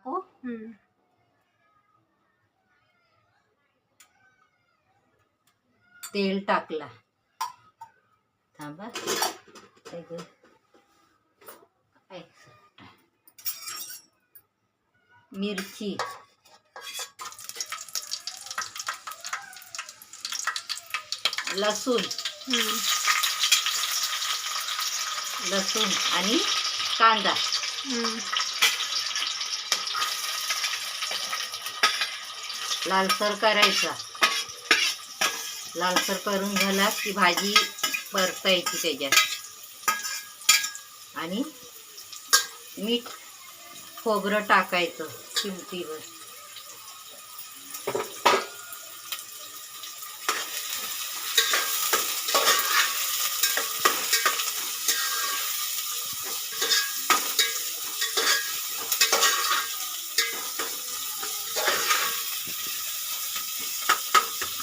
टाकू. तेल टाकला. थांबा. मिरची, लसूण आणि कांदा. लालसर करायचा. लालसर करून झाला की भाजी परतायची त्याच्यात आणि मीठ खोबरं टाकायचं चिमटीवर.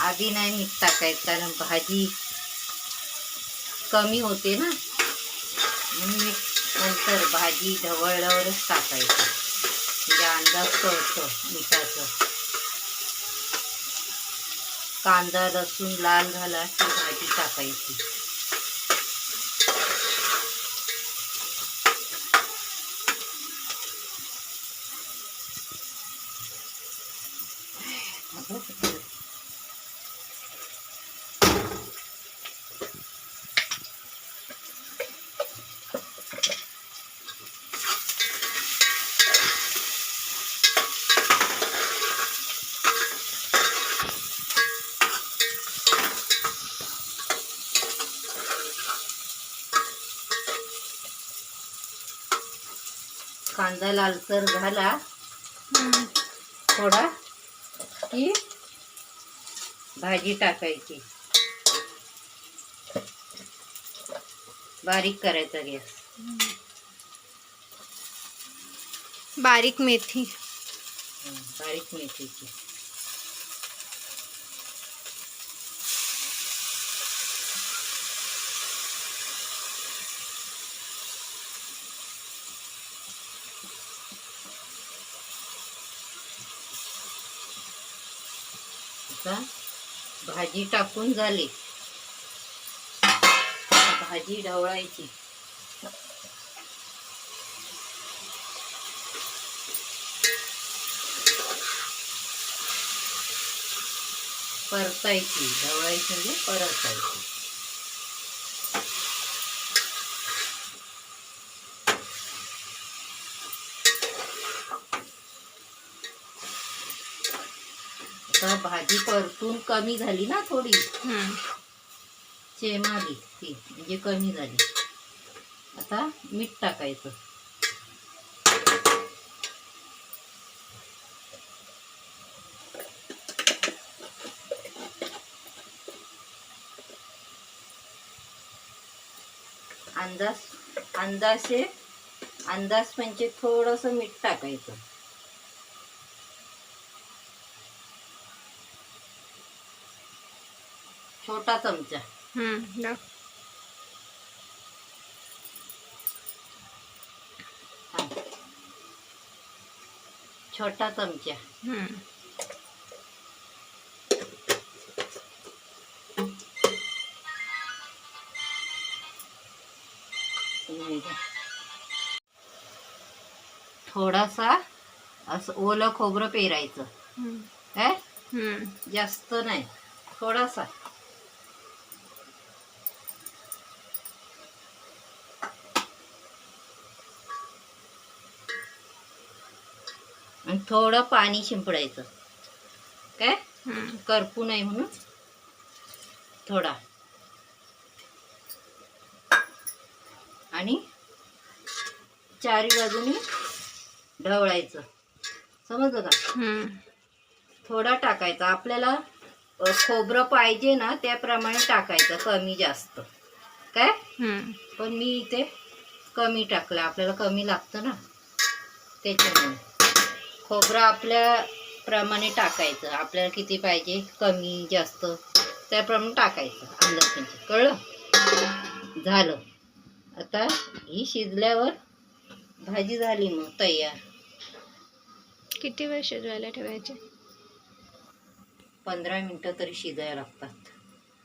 आधी नाही मीठ टाकायचं कारण भाजी कमी होते ना, म्हणून मीठ नंतर भाजी ढवळल्यावरच टाकायचं, म्हणजे अंदाज कळतो मिठाचं. कांदा लसूण लाल झाला की भाजी टाकायची. कांदा लालसर झाला थोडा की भाजी टाकायची. बारीक करायचा गॅस. बारीक मेथी. बारीक मेथीची. भाजी टाकून झाली. भाजी ढवळायची. परतायची. ढवळायची म्हणजे परतायची. आता भाजी परतून कमी झाली ना, थोडी चेमाली ती, म्हणजे कमी झाली. आता मीठ टाकायचं. अंदाज म्हणजे थोडस मीठ टाकायचं. छोटा चमचा. छोटा चमचा. थोडासा असं ओलं खोबरं पेरायचं. काय जास्त नाही, थोडासा. आणि थोडं पाणी शिंपडायचं. काय करपू नाही म्हणून थोडा. आणि चारी बाजूनी ढवळायचं. समजलं का? थोडा टाकायचा. आपल्याला खोबरं पाहिजे ना त्याप्रमाणे टाकायचं, कमी जास्त. काय पण मी इथे कमी टाकलं, आपल्याला कमी लागतं ना त्याच्यामुळे. खोबरं आपल्या प्रमाणे टाकायचं. आपल्याला किती पाहिजे, कमी जास्त त्याप्रमाणे टाकायचं. अंदाज म्हणजे कळलं. झालं. आता ही शिजल्यावर भाजी झाली मग तयार. किती वेळ शिजवायला ठेवायचे? 15 मिनटं तरी शिजायला लागतात.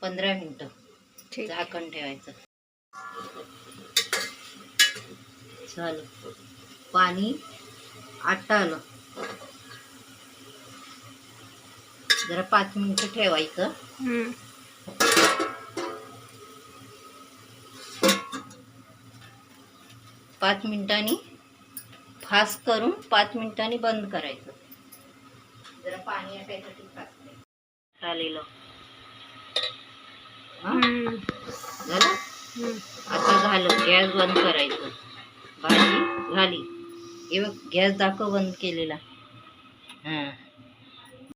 15 मिनटं ठीक. झाकण ठेवायचं. झालं, पाणी आटलं. जरा 5 मिनिटं ठेवायचं. हम्म. 5 मिनिटांनी फास्ट करून 5 मिनिटांनी बंद करायचं. जरा पाणी आटायसाठी फास्ट झालेलं. हा? हम्म. झालं. हम्म. आता झालं, गॅस बंद करायचं. भाजी झाली. हे बघ, गॅस दाखव बंद केलेला. हां